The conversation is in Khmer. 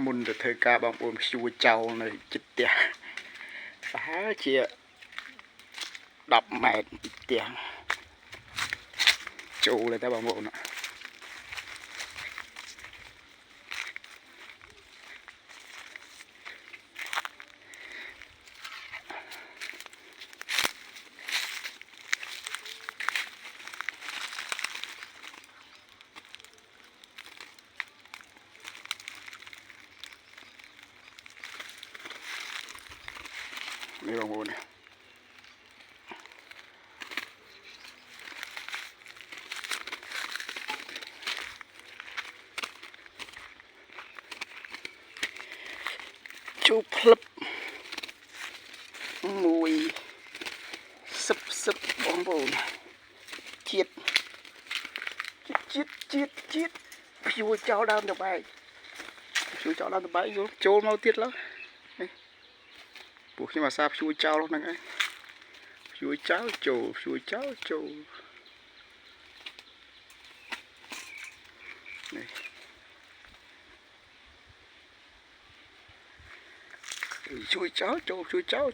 មុនទៅធ្វើការបងប្អូនជួចោលនៅចិត្តផ្ទះប្រហែលជា10 ម៉ែត្រពីផ្ទះចូលเลยតែបងប្អូននេះបងប្អូនជួផ្លឹបមួយសឹបបងប្អូនជាតិព្យួរចោលដើមតបែកចូលមកទៀតឡើយពួកខ្ញុំអាសាព្យួរចោលហ្នឹងឯងព្យួរចោលចូលនេះជួយចោលចូល